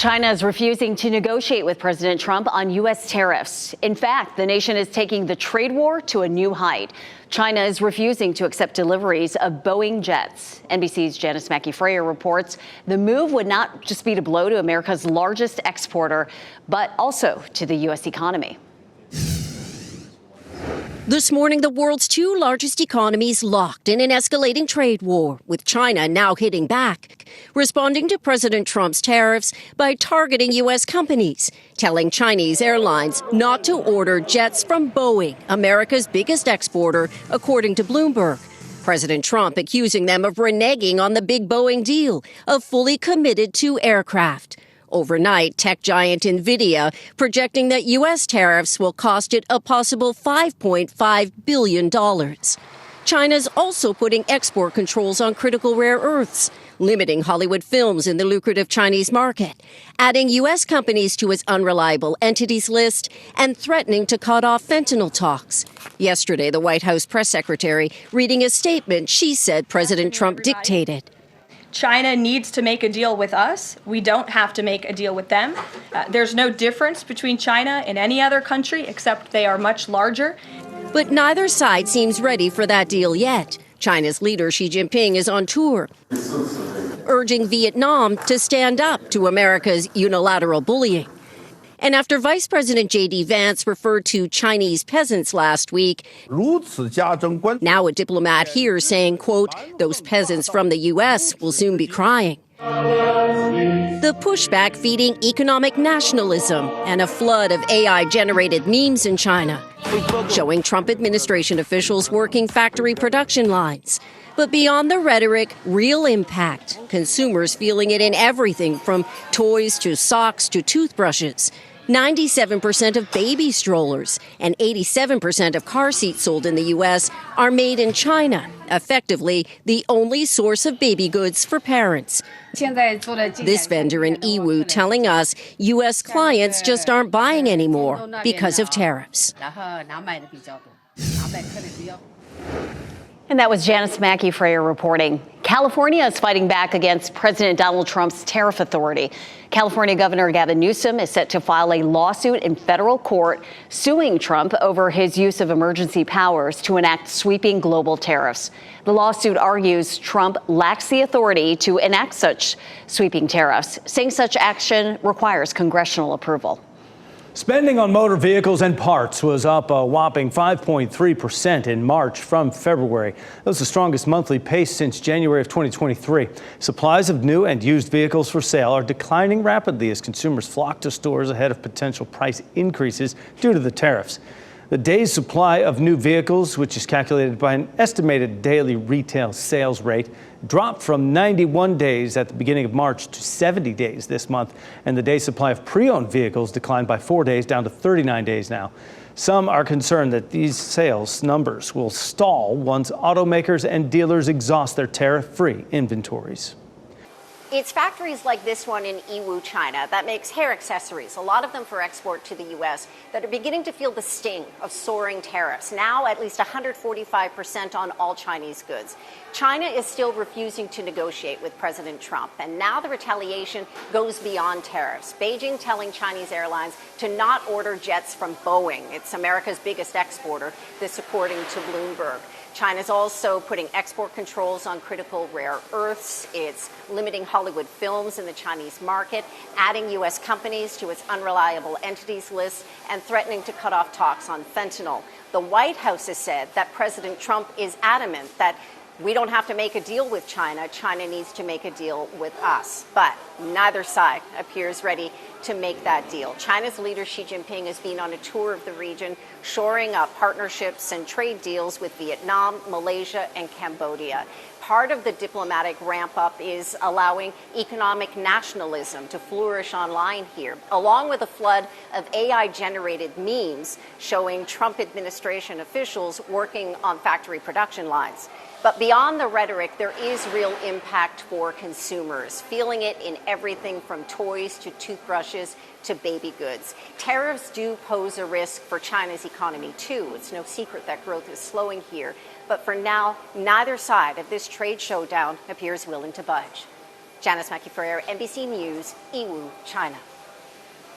China is refusing to negotiate with President Trump on U.S. tariffs. In fact, the nation is taking the trade war to a new height. China is refusing to accept deliveries of Boeing jets. NBC's Janis Mackey Frayer reports the move would not just be a blow to America's largest exporter, but also to the U.S. economy. This morning, the world's two largest economies locked in an escalating trade war, with China now hitting back, responding to President Trump's tariffs by targeting U.S. companies, telling Chinese airlines not to order jets from Boeing, America's biggest exporter, according to Bloomberg. President Trump accusing them of reneging on the big Boeing deal, of fully committed to aircraft. Overnight, tech giant NVIDIA projecting that U.S. tariffs will cost it a possible $5.5 billion. China's also putting export controls on critical rare earths, limiting Hollywood films in the lucrative Chinese market, adding U.S. companies to its unreliable entities list, and threatening to cut off fentanyl talks. Yesterday, the White House press secretary reading a statement she said President Trump dictated. China needs to make a deal with us. We don't have to make a deal with them. There's no difference between China and any other country, except they are much larger. But neither side seems ready for that deal yet. China's leader, Xi Jinping, is on tour, urging Vietnam to stand up to America's unilateral bullying. And after Vice President J.D. Vance referred to Chinese peasants last week, now a diplomat here saying, quote, those peasants from the U.S. will soon be crying. The pushback feeding economic nationalism and a flood of AI-generated memes in China, showing Trump administration officials working factory production lines. But beyond the rhetoric, real impact, consumers feeling it in everything from toys to socks to toothbrushes. 97% of baby strollers and 87% of car seats sold in the U.S. are made in China, effectively the only source of baby goods for parents. This vendor in Yiwu telling us U.S. clients just aren't buying anymore because of tariffs. And that was Janis Mackey Frayer reporting. California is fighting back against President Donald Trump's tariff authority. California Governor Gavin Newsom is set to file a lawsuit in federal court suing Trump over his use of emergency powers to enact sweeping global tariffs. The lawsuit argues Trump lacks the authority to enact such sweeping tariffs, saying such action requires congressional approval. Spending on motor vehicles and parts was up a whopping 5.3% in March from February. That was the strongest monthly pace since January of 2023. Supplies of new and used vehicles for sale are declining rapidly as consumers flock to stores ahead of potential price increases due to the tariffs. The day's supply of new vehicles, which is calculated by an estimated daily retail sales rate, dropped from 91 days at the beginning of March to 70 days this month, and the day's supply of pre-owned vehicles declined by 4 days down to 39 days now. Some are concerned that these sales numbers will stall once automakers and dealers exhaust their tariff-free inventories. It's factories like this one in Yiwu, China, that makes hair accessories, a lot of them for export to the U.S., that are beginning to feel the sting of soaring tariffs, now at least 145% on all Chinese goods. China is still refusing to negotiate with President Trump, and now the retaliation goes beyond tariffs. Beijing telling Chinese airlines to not order jets from Boeing. It's America's biggest exporter, this according to Bloomberg. China's also putting export controls on critical rare earths. It's limiting Hollywood films in the Chinese market, adding U.S. companies to its unreliable entities list, and threatening to cut off talks on fentanyl. The White House has said that President Trump is adamant that we don't have to make a deal with China. China needs to make a deal with us. But neither side appears ready to make that deal. China's leader, Xi Jinping, has been on a tour of the region, shoring up partnerships and trade deals with Vietnam, Malaysia, and Cambodia. Part of the diplomatic ramp-up is allowing economic nationalism to flourish online here, along with a flood of AI-generated memes showing Trump administration officials working on factory production lines. But beyond the rhetoric, there is real impact for consumers, feeling it in everything from toys to toothbrushes to baby goods. Tariffs do pose a risk for China's economy, too. It's no secret that growth is slowing here. But for now, neither side of this trade showdown appears willing to budge. Janis, Mackey, Frayer, NBC News, Yiwu, China.